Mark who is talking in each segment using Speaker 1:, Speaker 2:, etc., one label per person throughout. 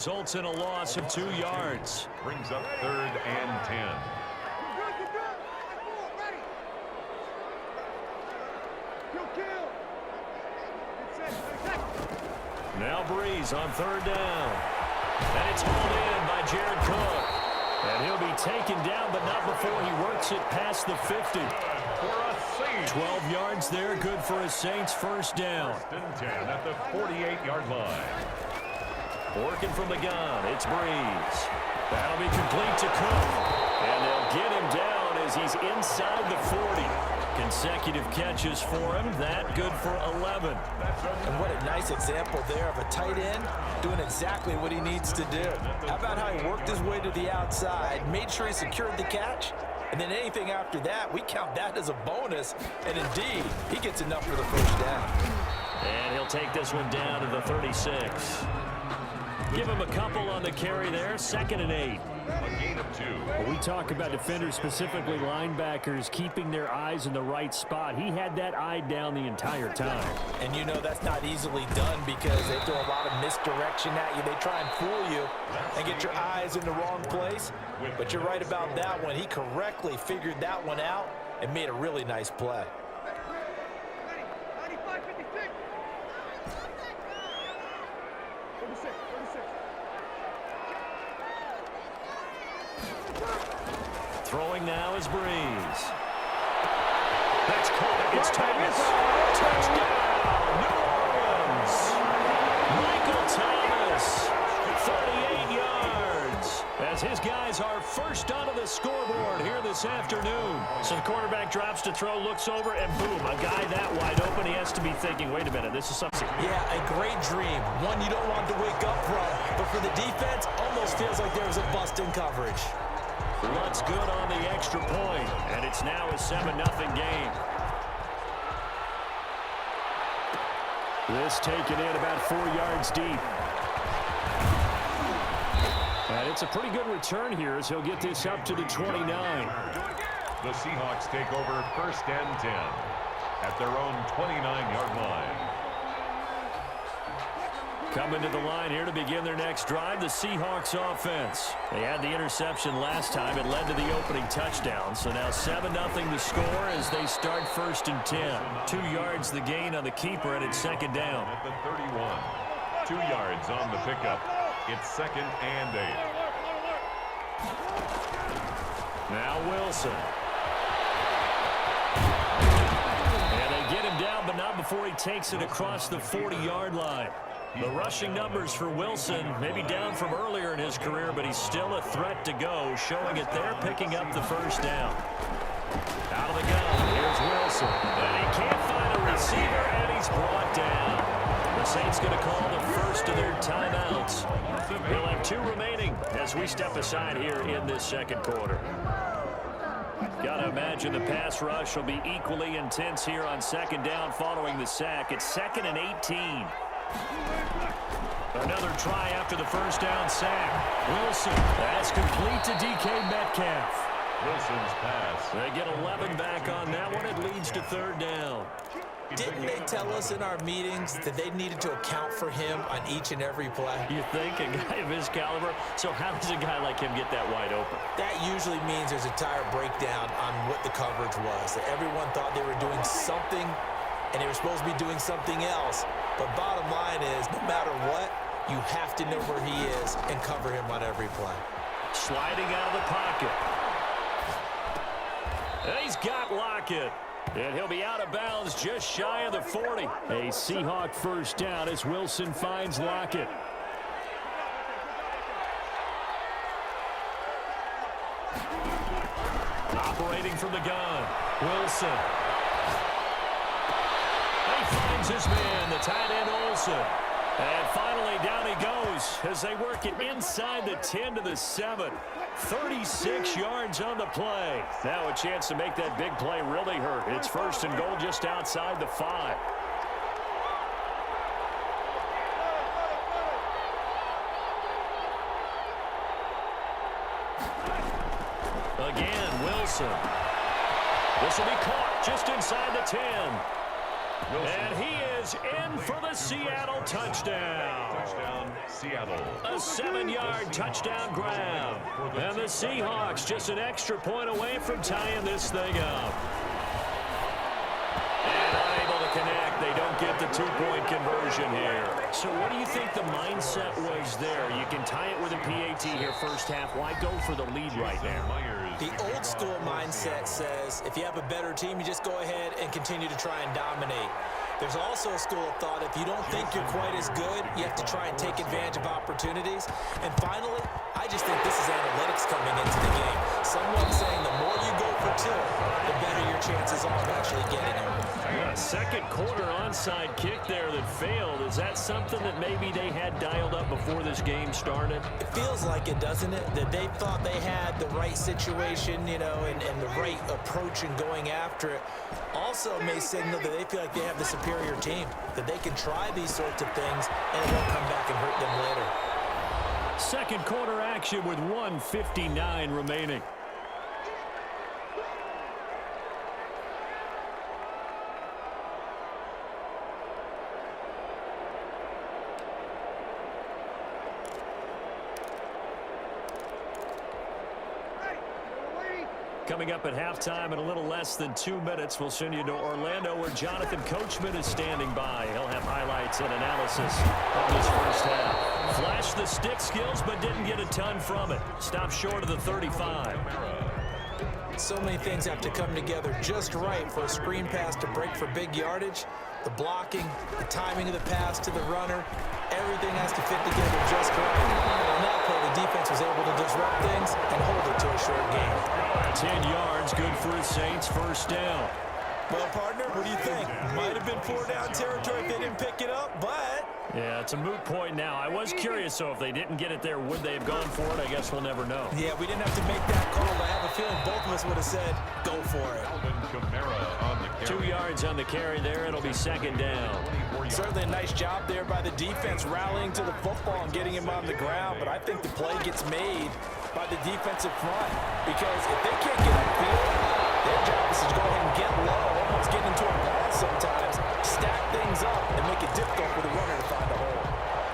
Speaker 1: Results in a loss of 2 yards.
Speaker 2: Brings up 3rd and 10.
Speaker 1: Now Breeze on 3rd down. And it's hauled in by Jared Cook. And he'll be taken down, but not before he works it past the 50. 12 yards there, good for a Saints first down.
Speaker 2: 10 at the 48-yard line.
Speaker 1: Working from the gun, it's Breeze. That'll be complete to Cook. And they'll get him down as he's inside the 40. Consecutive catches for him. That good for 11.
Speaker 3: And what a nice example there of a tight end doing exactly what he needs to do. How about how he worked his way to the outside, made sure he secured the catch, and then anything after that, we count that as a bonus. And indeed, he gets enough for the first down.
Speaker 1: And he'll take this one down to the 36. Give him a couple on the carry there. 2nd and 8.
Speaker 2: A gain of 2.
Speaker 4: Well, we talk about defenders, specifically linebackers, keeping their eyes in the right spot. He had that eye down the entire time.
Speaker 3: And you know that's not easily done because they throw a lot of misdirection at you. They try and fool you and get your eyes in the wrong place. But you're right about that one. He correctly figured that one out and made a really nice play.
Speaker 1: Throwing now is Breeze. That's caught. It's Thomas. Touchdown, New Orleans. Michael Thomas, 38 yards. As his guys are first onto the scoreboard here this afternoon. So the quarterback drops to throw, looks over, and boom, a guy that wide open. He has to be thinking, wait a minute, this is something.
Speaker 3: Yeah, a great dream. One you don't want to wake up from. But for the defense, almost feels like there was a bust in coverage.
Speaker 1: Lutz good on the extra point, and it's now a 7-0 game.
Speaker 4: This taken in about 4 yards deep. And it's a pretty good return here as he'll get this up to the 29.
Speaker 2: The Seahawks take over 1st and 10 at their own 29-yard line.
Speaker 1: Coming to the line here to begin their next drive, the Seahawks offense. They had the interception last time. It led to the opening touchdown. So now 7-0 the score as they start 1st and 10. 2 yards the gain on the keeper, and it's 2nd down.
Speaker 2: At the 31. 2 yards on the pickup. It's 2nd and 8.
Speaker 1: Now Wilson. And they get him down, but not before he takes it across the 40-yard line. The rushing numbers for Wilson, maybe down from earlier in his career, but he's still a threat to go, showing it there, picking up the first down. Out of the gun, here's Wilson. And he can't find a receiver, and he's brought down. The Saints going to call the first of their timeouts. They'll have 2 remaining as we step aside here in this 2nd quarter. Got to imagine the pass rush will be equally intense here on 2nd down following the sack. It's 2nd and 18. Another try after the first down sack. Wilson, that's complete to DK Metcalf.
Speaker 2: Wilson's pass.
Speaker 1: They get 11 back on that one. It leads to 3rd down.
Speaker 3: Didn't they tell us in our meetings that they needed to account for him on each and every play?
Speaker 1: You think, a guy of his caliber? So how does a guy like him get that wide open?
Speaker 3: That usually means there's a tire breakdown on what the coverage was. That everyone thought they were doing something, and they were supposed to be doing something else. But bottom line is, no matter what, you have to know where he is and cover him on every play.
Speaker 1: Sliding out of the pocket. And he's got Lockett. And he'll be out of bounds just shy of the 40.
Speaker 4: A Seahawk first down as Wilson finds Lockett.
Speaker 1: Operating from the gun. Wilson. He finds his man, the tight end Olsen. And finally down he goes as they work it inside the 10 to the 7. 36 yards on the play. Now a chance to make that big play really hurt. It's 1st and goal just outside the 5. Again, Wilson. This will be caught just inside the 10. And he is in for the Seattle touchdown.
Speaker 2: Touchdown, Seattle.
Speaker 1: A 7-yard touchdown grab. And the Seahawks just an extra point away from tying this thing up. And unable to connect. They don't get the 2-point conversion here. So what do you think the mindset was there? You can tie it with a PAT here first half. Why go for the lead right now?
Speaker 3: The old school mindset says if you have a better team, you just go ahead and continue to try and dominate. There's also a school of thought, if you don't think you're quite as good, you have to try and take advantage of opportunities. And finally, I just think this is analytics coming into the game. Someone saying the more you go for two, the better your chances are of actually getting them.
Speaker 1: Yeah, second quarter onside kick there that failed. Is that something that maybe they had dialed up before this game started?
Speaker 3: It feels like it, doesn't it? That they thought they had the right situation, you know, and the right approach in going after it. Also may signal that they feel like they have the superior team, that they can try these sorts of things and it won't come back and hurt them later.
Speaker 1: Second quarter action with 1:59 remaining. Coming up at halftime in a little less than 2 minutes, we'll send you to Orlando where Jonathan Coachman is standing by. He'll have highlights and analysis of this first half. Flashed the stick skills, but didn't get a ton from it. Stopped short of the 35.
Speaker 3: So many things have to come together just right for a screen pass to break for big yardage. The blocking, the timing of the pass to the runner, everything has to fit together just right. On that play, the defense was able to disrupt things and hold it to a short game.
Speaker 1: 10 yards, good for the Saints, first down.
Speaker 3: Well, partner, what do you think? Might have been 4-down territory if they didn't pick it up, but...
Speaker 1: Yeah, it's a moot point now. I was curious, so if they didn't get it there, would they have gone for it? I guess we'll never know.
Speaker 3: Yeah, we didn't have to make that call. I have a feeling both of us would have said, go for it.
Speaker 1: 2 yards on the carry there. It'll be second down.
Speaker 3: Certainly a nice job there by the defense rallying to the football and getting him on the ground, but I think the play gets made by the defensive front because if they can't get upfield, their job is to go ahead and get low, almost get into a ball sometimes, stack things up, and make it difficult for the runner to find the hole.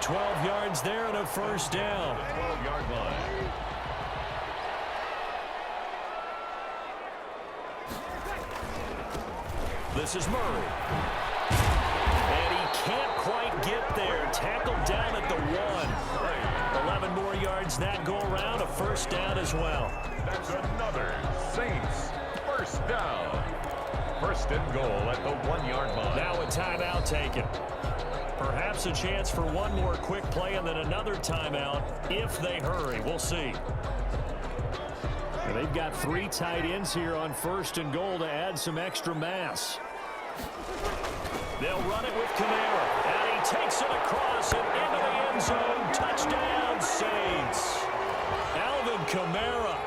Speaker 1: 12 yards there and a first down.
Speaker 2: 12-yard line.
Speaker 1: This is Murray. And he can't quite get there. Tackled down at the 1. 11 more yards that go around. A first down as well.
Speaker 2: That's another Saints first down. First and goal at the 1-yard line.
Speaker 1: Now a timeout taken. Perhaps a chance for one more quick play and then another timeout if they hurry. We'll see. And they've got 3 tight ends here on first and goal to add some extra mass. They'll run it with Kamara. And he takes it across and into the end zone. Touchdown, Saints. Alvin Kamara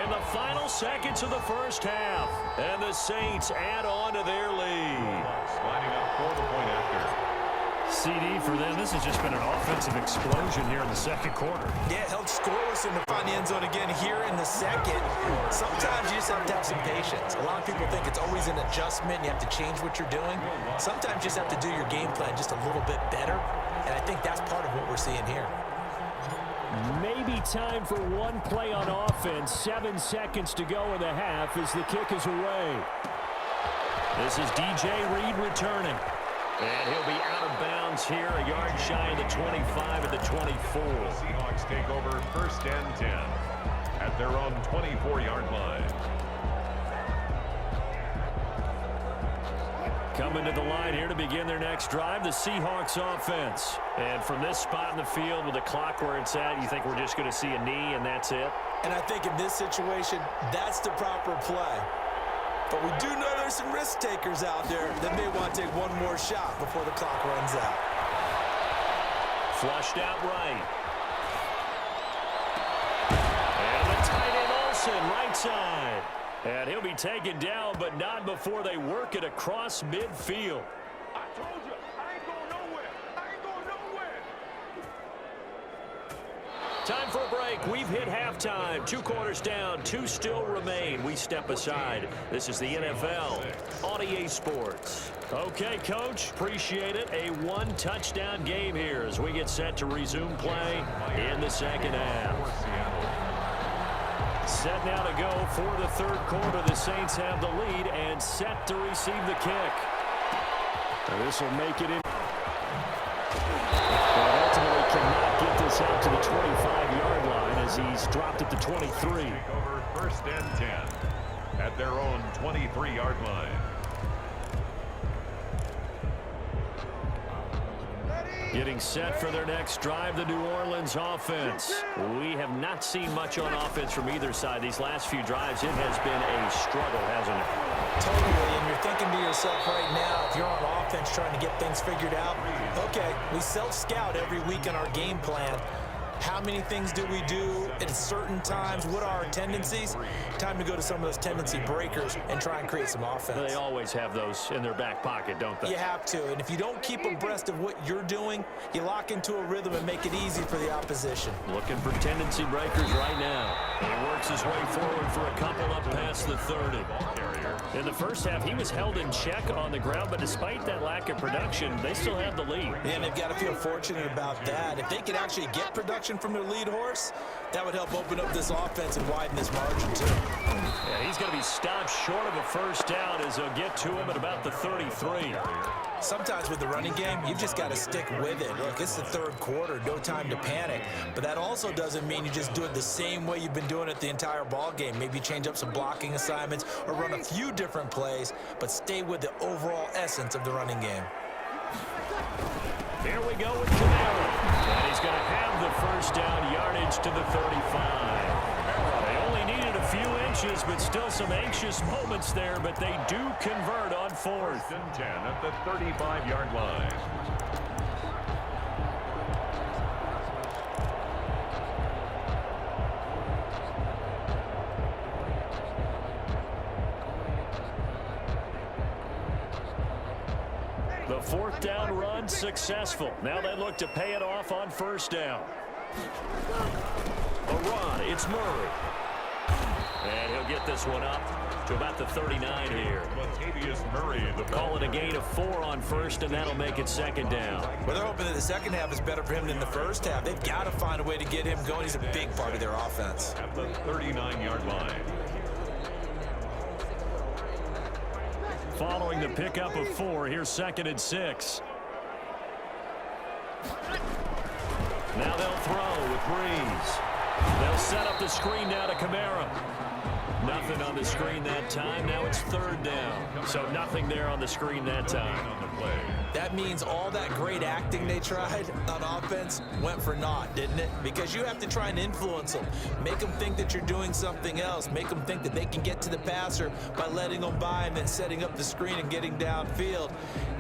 Speaker 1: in the final seconds of the first half. And the Saints add on to their lead.
Speaker 2: Lining up for the point after.
Speaker 1: CD for them. This has just been an offensive explosion here in the second quarter.
Speaker 3: Yeah, held scoreless in the find the end zone again here in the second. Sometimes you just have to have some patience. A lot of people think it's always an adjustment. You have to change what you're doing. Sometimes you just have to do your game plan just a little bit better. And I think that's part of what we're seeing here.
Speaker 4: Maybe time for one play on offense. 7 seconds to go in the half as the kick is away.
Speaker 1: This is DJ Reed returning. And he'll be out of bounds here, a yard shy of the 25 at the 24.
Speaker 2: The Seahawks take over first and 10 at their own 24-yard line.
Speaker 1: Coming to the line here to begin their next drive, the Seahawks offense. And from this spot in the field with the clock where it's at, you think we're just going to see a knee and that's it?
Speaker 3: And I think in this situation, that's the proper play. But we do know there's some risk takers out there that may want to take one more shot before the clock runs out.
Speaker 1: Flushed out right. And the tight end Olsen, right side. And he'll be taken down, but not before they work it across midfield.
Speaker 2: I told you, I ain't going nowhere. I ain't going nowhere.
Speaker 1: Time for a break. We've hit halftime. 2 quarters down. 2 still remain. We step aside. This is the NFL on EA Sports. Okay, Coach. Appreciate it. A 1-touchdown game here as we get set to resume play in the second half. Set now to go for the third quarter. The Saints have the lead and set to receive the kick.
Speaker 4: This will make it in. Ultimately cannot get this out to the 25-yard line as he's dropped at the 23.
Speaker 2: Over first and 10 at their own 23-yard line.
Speaker 1: Getting set for their next drive, the New Orleans offense. We have not seen much on offense from either side. These last few drives, it has been a struggle, hasn't it?
Speaker 3: Totally, and you're thinking to yourself right now, if you're on offense trying to get things figured out, okay, we self-scout every week in our game plan. How many things do we do at certain times? What are our tendencies? Time to go to some of those tendency breakers and try and create some offense.
Speaker 1: They always have those in their back pocket, don't they?
Speaker 3: You have to, and if you don't keep abreast of what you're doing, you lock into a rhythm and make it easy for the opposition.
Speaker 1: Looking for tendency breakers right now. He works his way forward for a couple up past the 30. In the first half, he was held in check on the ground, but despite that lack of production, they still have the lead.
Speaker 3: Yeah, and they've got to feel fortunate about that. If they could actually get production from their lead horse, that would help open up this offense and widen this margin too.
Speaker 1: Yeah, he's going to be stopped short of a first down as they'll get to him at about the 33.
Speaker 3: Sometimes with the running game, you've just got to stick with it. Look, it's the third quarter, no time to panic. But that also doesn't mean you just do it the same way you've been doing it the entire ball game. Maybe change up some blocking assignments or run a few different plays, but stay with the overall essence of the running game.
Speaker 1: Here we go with Camaro. And he's going to have the first down, yardage to the 35. They only needed a few inches, but still some anxious moments there, but they do convert on fourth.
Speaker 2: First and 10 at the 35-yard line.
Speaker 1: The fourth down run successful. Now they look to pay it off on first down. A run, it's Murray. And he'll get this one up to about the 39 here.
Speaker 2: Murray,
Speaker 1: Call it a gain of 4 on first, and that'll make it second down.
Speaker 3: Well, they're hoping that the second half is better for him than the first half. They've got to find a way to get him going. He's a big part of their offense.
Speaker 2: At the 39-yard line.
Speaker 1: Following the pickup of 4, here's second and 6. Now they'll throw with Breeze. They'll set up the screen now to Camaro. Nothing on the screen that time. Now it's third down. So nothing there on the screen that time.
Speaker 3: That means all that great acting they tried on offense went for naught, didn't it? Because you have to try and influence them. Make them think that you're doing something else. Make them think that they can get to the passer by letting them by and then setting up the screen and getting downfield.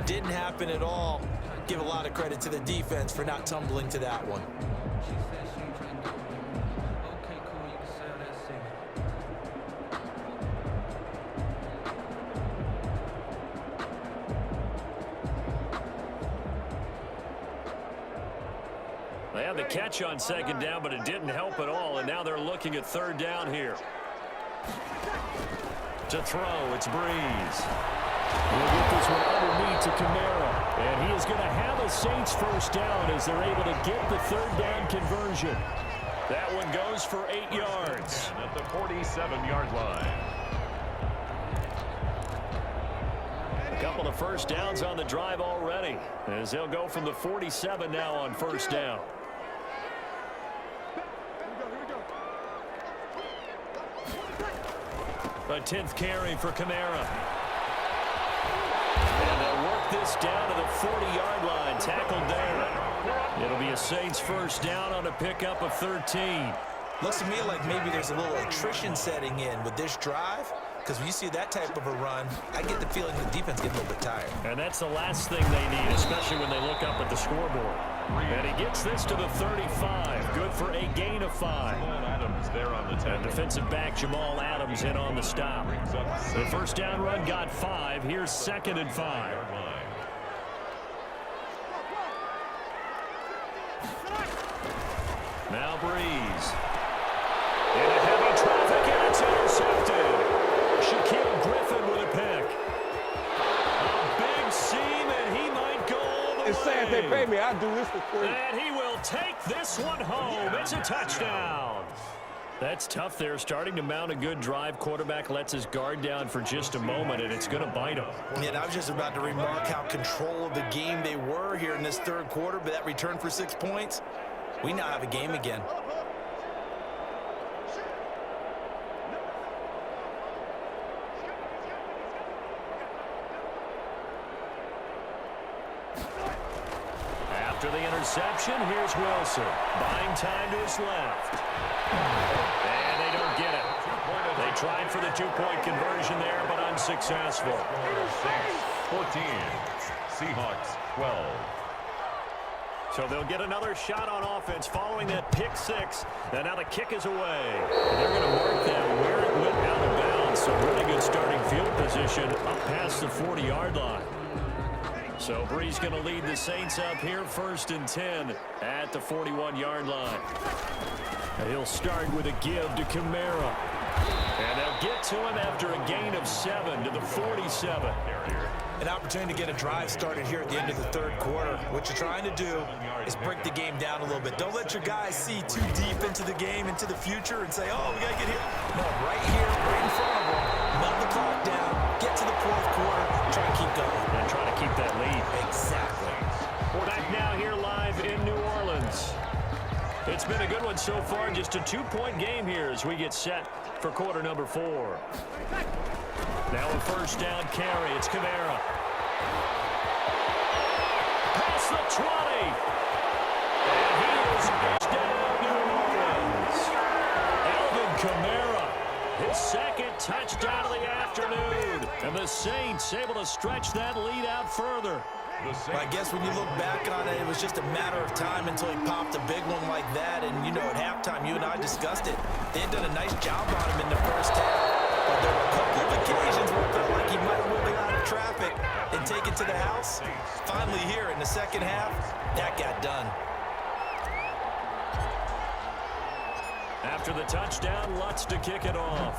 Speaker 3: Didn't happen at all. Give a lot of credit to the defense for not tumbling to that one.
Speaker 1: They had the catch on second down, but it didn't help at all, and now they're looking at third down here. To throw, it's Breeze.
Speaker 4: We'll get this one underneath to Camaro. And he is going to have a Saints first down as they're able to get the third down conversion.
Speaker 1: That one goes for 8 yards.
Speaker 2: At the 47-yard line.
Speaker 1: A couple of first downs on the drive already, as they'll go from the 47 now on first down. A 10th carry for Camaro. And they'll work this down to the 40-yard line. Tackled there. It'll be a Saints first down on a pickup of 13.
Speaker 3: Looks to me like maybe there's a little attrition setting in with this drive. Because when you see that type of a run, I get the feeling the defense gets a little bit tired.
Speaker 1: And that's the last thing they need, especially when they look up at the scoreboard. And he gets this to the 35. Good for a gain of 5.
Speaker 2: Adams there on the 10.
Speaker 1: And defensive back Jamal Adams in on the stop. The first down run got 5. Here's second and 5. Now Breeze. Breeze. Into heavy traffic, and it's intercepted. Shaquille Griffin with a pick. A big seam, and he might go all the way.
Speaker 5: It's sad they pay me. I do this for free.
Speaker 1: And he will take this one home. It's a touchdown. That's tough there, starting to mount a good drive. Quarterback lets his guard down for just a moment, and it's going to bite him.
Speaker 3: Yeah, and I was just about to remark how control of the game they were here in this third quarter, but that return for 6 points, we now have a game again.
Speaker 1: After the interception, here's Wilson. Buying time to his left. And they don't get it. They tried for the two-point conversion there, but unsuccessful.
Speaker 2: 14. Seahawks 12.
Speaker 1: So they'll get another shot on offense following that pick six. And now the kick is away. And they're going to mark that where it went out of bounds. So really good starting field position up past the 40-yard line. So Breeze going to lead the Saints up here, 1st and 10 at the 41-yard line. And he'll start with a give to Kamara. And they'll get to him after a gain of 7 to the 47.
Speaker 3: An opportunity to get a drive started here at the end of the third quarter. What you're trying to do is break the game down a little bit. Don't let your guys see too deep into the game, into the future, and say, oh, we got to get here. No, right here, right in front of them, melt the clock down, get to the fourth quarter, try to keep going.
Speaker 1: And try to keep that lead.
Speaker 3: Exactly.
Speaker 1: We're back now here live in New Orleans. It's been a good one so far. Just a 2-point game here as we get set for quarter number 4. Now a first down carry. It's Kamara. Past the 20. And he is touchdown New Orleans. Alvin Kamara. His second touchdown of the afternoon. And the Saints able to stretch that lead out further.
Speaker 3: Well, I guess when you look back on it, it was just a matter of time until he popped a big one like that. And, you know, at halftime, you and I discussed it. They had done a nice job on him in the first half. But there were a couple of occasions where it felt like he might have whipped out of traffic and take it to the house. Finally here in the second half, that got done.
Speaker 1: After the touchdown, Lutz to kick it off.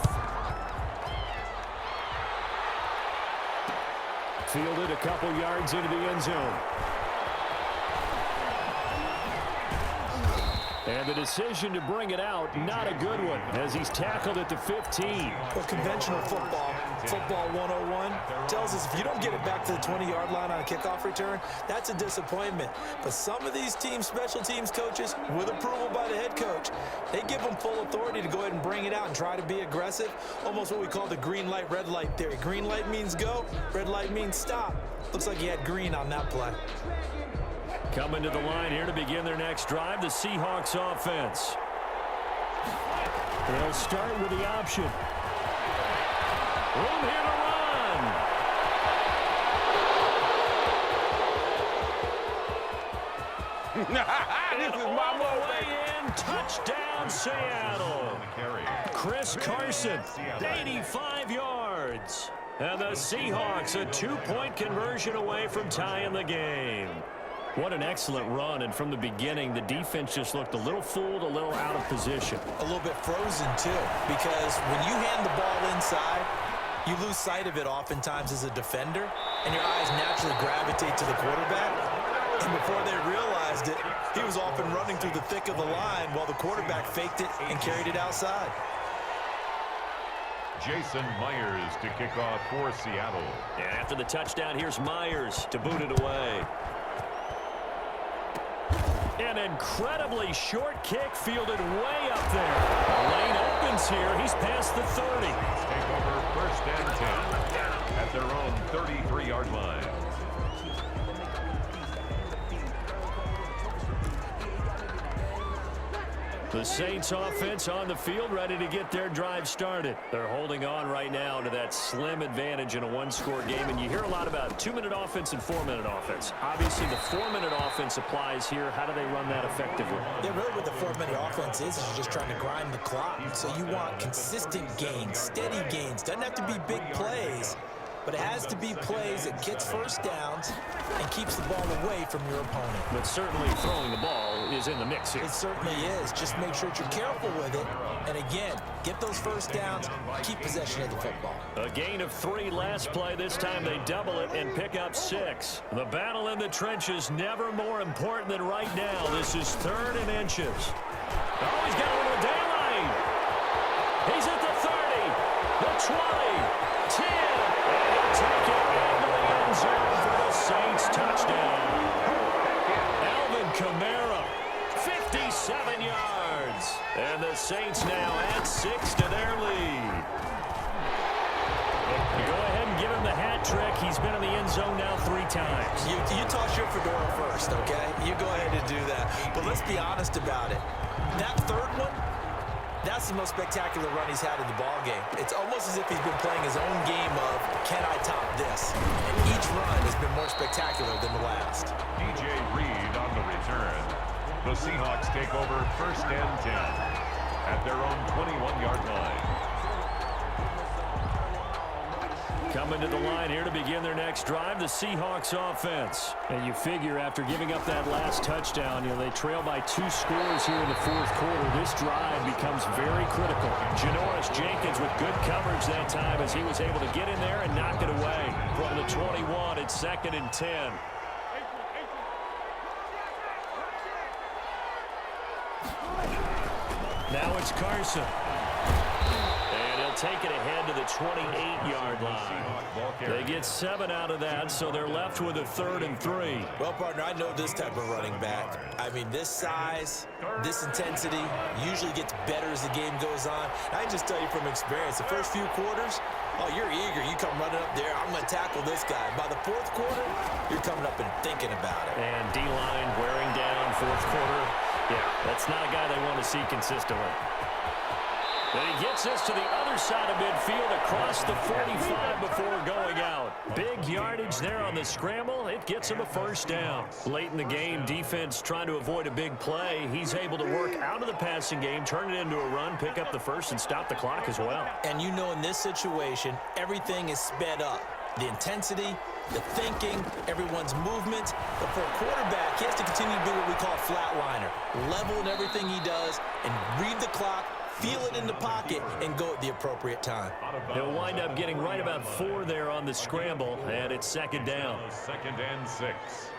Speaker 1: Fielded a couple yards into the end zone. And the decision to bring it out, not a good one, as he's tackled at the 15.
Speaker 3: Well, conventional football 101, tells us if you don't get it back to the 20-yard line on a kickoff return, that's a disappointment. But some of these teams, special teams coaches, with approval by the head coach, they give them full authority to go ahead and bring it out and try to be aggressive, almost what we call the green light, red light theory. Green light means go, red light means stop. Looks like he had green on that play.
Speaker 1: Coming to the line here to begin their next drive, the Seahawks offense. They'll start with the option. Room here to run.
Speaker 5: This is my
Speaker 1: way in. Touchdown, Seattle. Chris Carson, 85 yards. And the Seahawks a 2-point conversion away from tying the game. What an excellent run, and from the beginning, the defense just looked a little fooled, a little out of position.
Speaker 3: A little bit frozen, too, because when you hand the ball inside, you lose sight of it oftentimes as a defender, and your eyes naturally gravitate to the quarterback. And before they realized it, he was off and running through the thick of the line while the quarterback faked it and carried it outside.
Speaker 2: Jason Myers to kick off for Seattle.
Speaker 1: And after the touchdown, here's Myers to boot it away. An incredibly short kick fielded way up there. The lane opens here. He's past the 30.
Speaker 2: Take over 1st and 10 at their own 33-yard line.
Speaker 1: The Saints offense on the field, ready to get their drive started. They're holding on right now to that slim advantage in a one-score game. And you hear a lot about 2-minute offense and 4-minute offense. Obviously, the 4-minute offense applies here. How do they run that effectively?
Speaker 3: Yeah, really what the 4-minute offense is you're just trying to grind the clock. So you want consistent gains, steady gains. Doesn't have to be big plays, but it has to be plays that gets first downs and keeps the ball away from your opponent.
Speaker 1: But certainly throwing the ball is in the mix here.
Speaker 3: It certainly is. Just make sure that you're careful with it. And again, get those first downs, keep possession of the football.
Speaker 1: A gain of 3 last play. This time they double it and pick up 6. The battle in the trenches never more important than right now. This is 3rd and inches. Oh, he's got a little daylight. He's at the 30, the 20, 10, and he'll take it into the end zone for the Saints touchdown. Alvin Kamara, 57 yards. And the Saints now add 6 to their lead. Go ahead and give him the hat trick. He's been in the end zone now 3 times.
Speaker 3: You toss your fedora first, okay? You go ahead and do that. But let's be honest about it. That 3rd one, that's the most spectacular run he's had in the ballgame. It's almost as if he's been playing his own game of, can I top this? And each run has been more spectacular than the last.
Speaker 2: DJ Reed on the return. The Seahawks take over 1st and 10 at their own 21-yard line.
Speaker 1: Coming to the line here to begin their next drive, the Seahawks offense. And you figure after giving up that last touchdown, they trail by 2 scores here in the 4th quarter. This drive becomes very critical. Janoris Jenkins with good coverage that time as he was able to get in there and knock it away. From the 21, it's 2nd and 10. Now it's Carson. And he'll take it ahead to the 28-yard line. They get 7 out of that, so they're left with a 3rd and 3.
Speaker 3: Well, partner, I know this type of running back. I mean, this size, this intensity usually gets better as the game goes on. I can just tell you from experience, the first few quarters, oh, you're eager. You come running up there, I'm going to tackle this guy. By the 4th quarter, you're coming up and thinking about it.
Speaker 1: And D-line wearing down 4th quarter. Yeah, that's not a guy they want to see consistently. And he gets us to the other side of midfield across the 45 before going out. Big yardage there on the scramble. It gets him a 1st down. Late in the game, defense trying to avoid a big play. He's able to work out of the passing game, turn it into a run, pick up the 1st, and stop the clock as well.
Speaker 3: And you know in this situation, everything is sped up. The intensity, the thinking, everyone's movement. But for a quarterback, he has to continue to be what we call a flatliner. Level in everything he does and read the clock, feel it in the pocket, and go at the appropriate time.
Speaker 1: He'll wind up getting right about 4 there on the scramble, and it's 2nd down.
Speaker 2: 2nd and 6.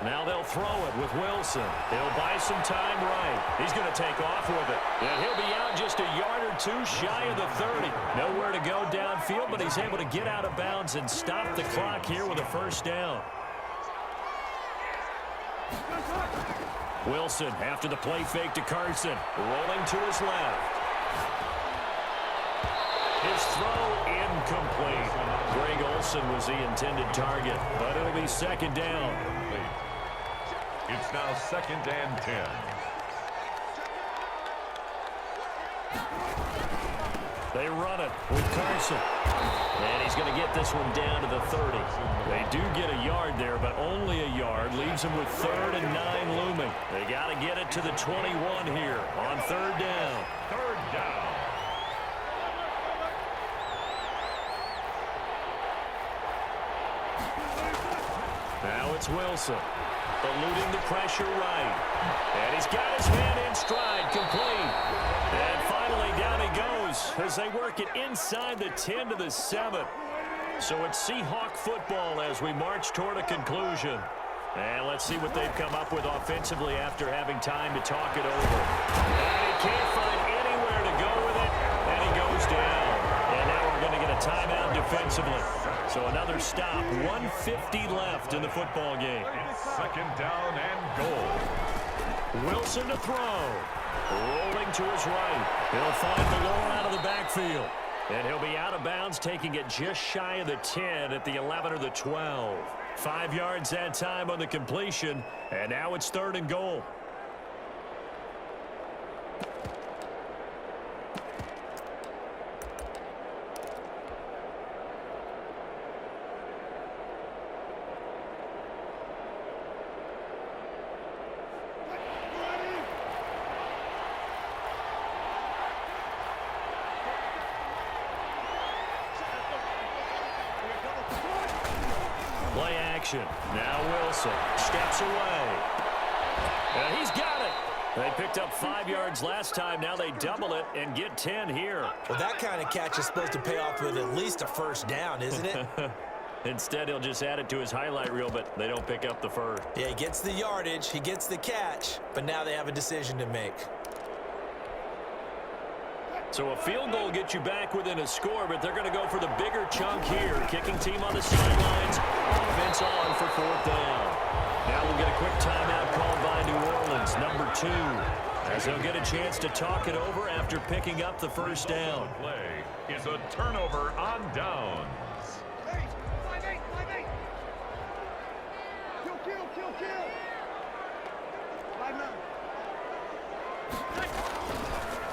Speaker 1: Now they'll throw it with Wilson. He'll buy some time right. He's going to take off with it. And he'll be out just a yard or 2 shy of the 30. Nowhere to go downfield, but he's able to get out of bounds and stop the clock here with a 1st down. Wilson after the play fake to Carson. Rolling to his left. His throw incomplete. Greg Olsen was the intended target, but it'll be 2nd down.
Speaker 2: It's now 2nd and 10.
Speaker 1: They run it with Carson. And he's going to get this one down to the 30. They do get a yard there, but only a yard. Leaves them with 3rd and 9 looming. They got to get it to the 21 here on 3rd down.
Speaker 2: 3rd down.
Speaker 1: Now it's Wilson. Eluding the pressure right. And he's got his man in stride, complete. And finally down he goes as they work it inside the 10 to the 7. So it's Seahawk football as we march toward a conclusion. And let's see what they've come up with offensively after having time to talk it over. And he can't find anywhere to go with it, and he goes down. And now we're going to get a timeout defensively. So another stop, 1:50 left in the football game.
Speaker 2: It's 2nd down and goal.
Speaker 1: Wilson to throw. Rolling to his right. He'll find Malone out of the backfield. And he'll be out of bounds, taking it just shy of the 10 at the 11 or the 12. 5 yards that time on the completion. And now it's 3rd and goal. Play action. Now Wilson steps away. And he's got it. They picked up 5 yards last time. Now they double it and get 10 here.
Speaker 3: Well, that kind of catch is supposed to pay off with at least a first down, isn't it?
Speaker 1: Instead, he'll just add it to his highlight reel, but they don't pick up the first.
Speaker 3: Yeah, he gets the yardage, he gets the catch, but now they have a decision to make.
Speaker 1: So a field goal gets you back within a score, but they're going to go for the bigger chunk here. Kicking team on the sidelines. Offense on for 4th down. Now we'll get a quick timeout called by New Orleans, number 2, as they'll get a chance to talk it over after picking up the first down.
Speaker 2: Play is a turnover on downs.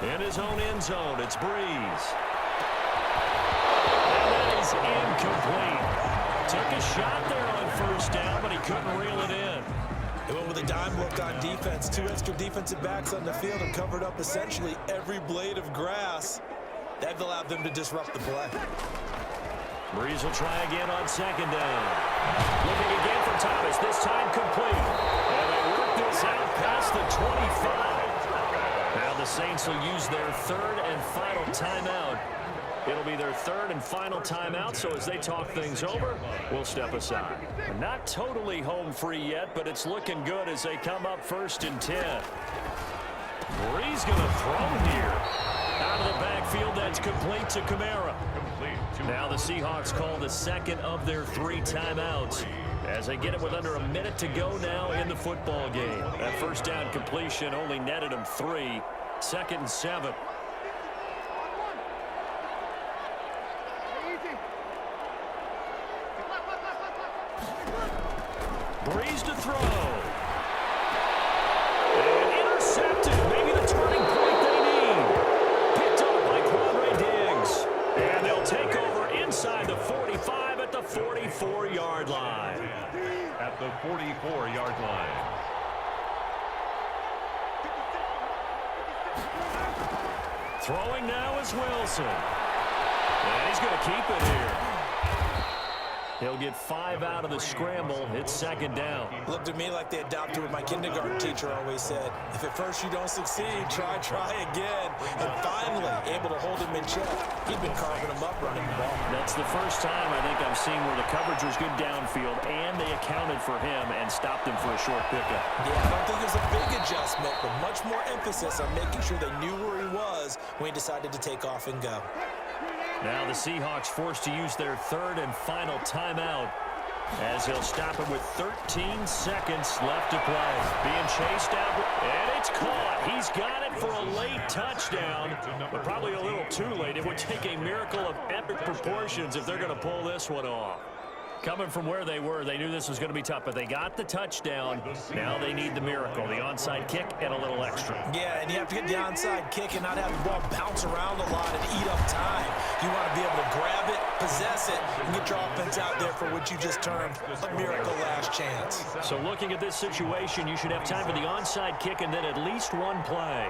Speaker 1: In his own end zone, it's Breeze. And that is incomplete. Took a shot there on first down, but he couldn't reel it in.
Speaker 3: They went with a dime look on defense. 2 extra defensive backs on the field and covered up essentially every blade of grass. That allowed them to disrupt the play.
Speaker 1: Breeze will try again on 2nd down. Looking again for Thomas, this time complete. And they work this out past the 25. Now the Saints will use their 3rd and final timeout. It'll be their 3rd and final timeout, so as they talk things over, we'll step aside. Not totally home free yet, but it's looking good as they come up 1st and 10. Breeze going to throw here. Out of the backfield, that's complete to Kamara. Now the Seahawks call the 2nd of their 3 timeouts as they get it with under a minute to go now in the football game. That first down completion only netted them 3. 2nd and 7. Breeze to throw. And intercepted. Maybe the turning point they need. Picked up by Quandre Diggs. And they'll take over inside the 45 at the 44-yard line.
Speaker 2: At the 44-yard line.
Speaker 1: Throwing now is Wilson. And he's going to keep it here. He'll get 5 out of the scramble. It's 2nd down.
Speaker 3: Looked at me like they adopted what my kindergarten teacher always said. If at first you don't succeed, try again. And finally, able to hold him in check. He'd been carving him up running the ball.
Speaker 1: That's the first time I think I've seen where the coverage was good downfield, and they accounted for him and stopped him for a short pickup.
Speaker 3: Yeah, I don't think it was a big adjustment, but much more emphasis on making sure they knew where he was when he decided to take off and go.
Speaker 1: Now the Seahawks forced to use their 3rd and final timeout as he'll stop it with 13 seconds left to play. Being chased out, and it's caught. He's got it for a late touchdown, but probably a little too late. It would take a miracle of epic proportions if they're going to pull this one off. Coming from where they were, they knew this was going to be tough, but they got the touchdown. Now they need the miracle, the onside kick and a little extra.
Speaker 3: Yeah, and you have to get the onside kick and not have the ball bounce around a lot and eat up time. You want to be able to grab it, possess it, and get your offense out there for what you just termed a miracle last chance.
Speaker 1: So looking at this situation, you should have time for the onside kick and then at least one play.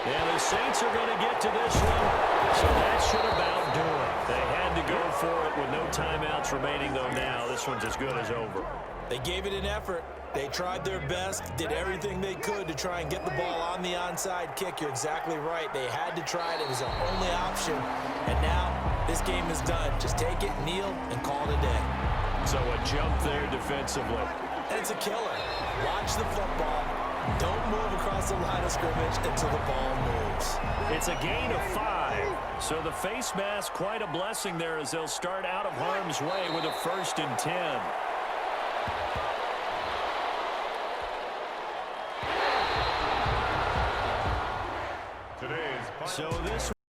Speaker 1: And the Saints are going to get to this one, so that should about do it. They had to go for it with no timeouts remaining, though now this one's as good as over.
Speaker 3: They gave it an effort. They tried their best, did everything they could to try and get the ball on the onside kick. You're exactly right. They had to try it. It was their only option. And now this game is done. Just take it, kneel, and call it a day.
Speaker 1: So a jump there defensively.
Speaker 3: And it's a killer. Watch the football. Don't move across the line of scrimmage until the ball moves.
Speaker 1: It's a gain of 5. So the face mask, quite a blessing there as they'll start out of harm's way with a 1st and 10. So this